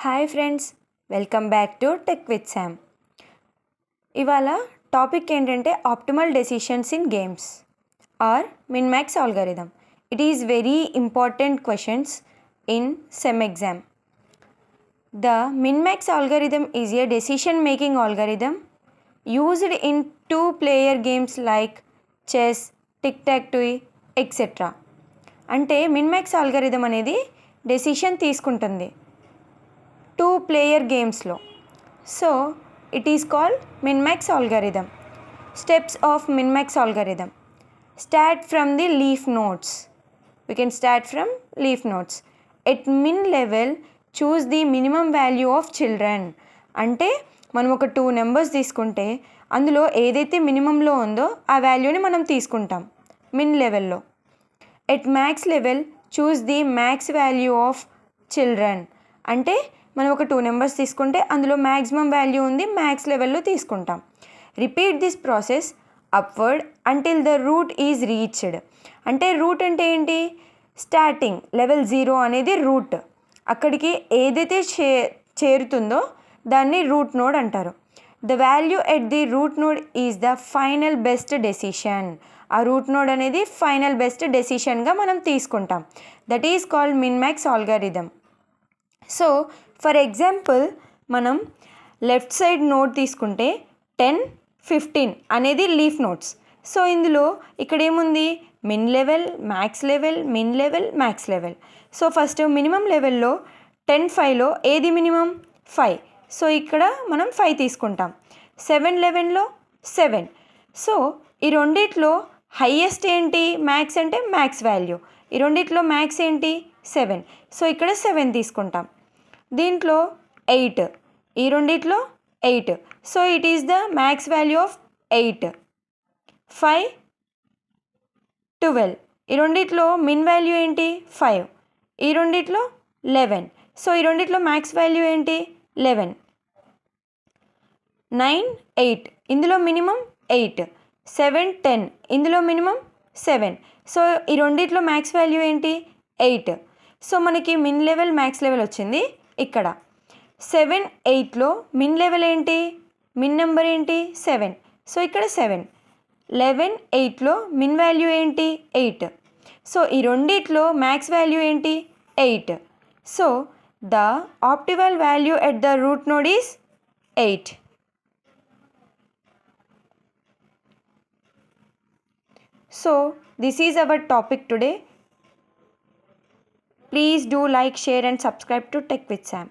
Hi friends, welcome back to tech with Sam. ఇవాళ topic ఏంటంటే optimal decisions in games or minmax algorithm. It is very important questions in sem exam. The minmax algorithm is a decision making algorithm used in 2-player games like chess, tic tac toe etcetera. అంటే minmax algorithm అనేది decision తీసుకుంటుంది 2-player గేమ్స్లో. So it is called minmax algorithm. Steps of minmax algorithm. Start from the leaf nodes. We can start from leaf nodes. At min level, choose the minimum value of children. అంటే మనం ఒక 2 numbers తీసుకుంటే అందులో ఏదైతే మినిమంలో ఉందో ఆ వాల్యూని మనం తీసుకుంటాం మిన్ లెవెల్లో. At max level choose the max value of children. అంటే మనం ఒక 2 నెంబర్స్ తీసుకుంటే అందులో మ్యాక్సిమం వాల్యూ ఉంది, మ్యాక్స్ లెవెల్లో తీసుకుంటాం. Repeat this process upward until the route is reached. అంటే రూట్ అంటే ఏంటి? స్టార్టింగ్ లెవెల్ 0 అనేది రూట్. అక్కడికి ఏదైతే చేరుతుందో దాన్ని రూట్ నోడ్ అంటారు. The value at the root node is the final best decision. ఆ రూట్ నోడ్ అనేది ఫైనల్ బెస్ట్ డెసిషన్గా మనం తీసుకుంటాం. That is called minmax algorithm. So for example మనం లెఫ్ట్ సైడ్ నోడ్ తీసుకుంటే 10, 15 అనేది లీఫ్ నోడ్స్. సో ఇందులో ఇక్కడ ఏముంది? Min level, max level, min level, max level. So first minimum లెవెల్లో 10, 5లో ఏది మినిమం? 5. సో ఇక్కడ మనం 5 తీసుకుంటాం. 7, 11లో 7. సో ఈ రెండిట్లో హైయెస్ట్ ఏంటి? మ్యాక్స్ అంటే మ్యాక్స్ వాల్యూ. ఈ రెండిట్లో మ్యాక్స్ ఏంటి? 7. సో ఇక్కడ 7 తీసుకుంటాం. దీంట్లో 8. ఈ రెండిట్లో 8. So it is the max value of 8. 5, 12. ఈ రెండిట్లో మిన్ వాల్యూ ఏంటి? 5. ఈ రెండిట్లో 11. సో ఈ రెండిట్లో మ్యాక్స్ వాల్యూ ఏంటి? 11. 9, 8. ఇందులో మినిమం 8. 7, 10. ఇందులో మినిమం 7. సో ఈ రెండిట్లో మ్యాక్స్ వాల్యూ ఏంటి? 8. సో మనకి మిన్ లెవెల్, మ్యాక్స్ లెవెల్ వచ్చింది ఇక్కడ. 7, 8లో మిన్ లెవెల్ ఏంటి? మిన్ నెంబర్ ఏంటి? 7. సో ఇక్కడ 7. 11, 8లో మిన్ వాల్యూ ఏంటి? 8. సో ఈ రెండిట్లో మ్యాక్స్ వాల్యూ ఏంటి? 8. So the optimal value at the root node is 8. So this is our topic today. Please do like, share and subscribe to Tech with Sam.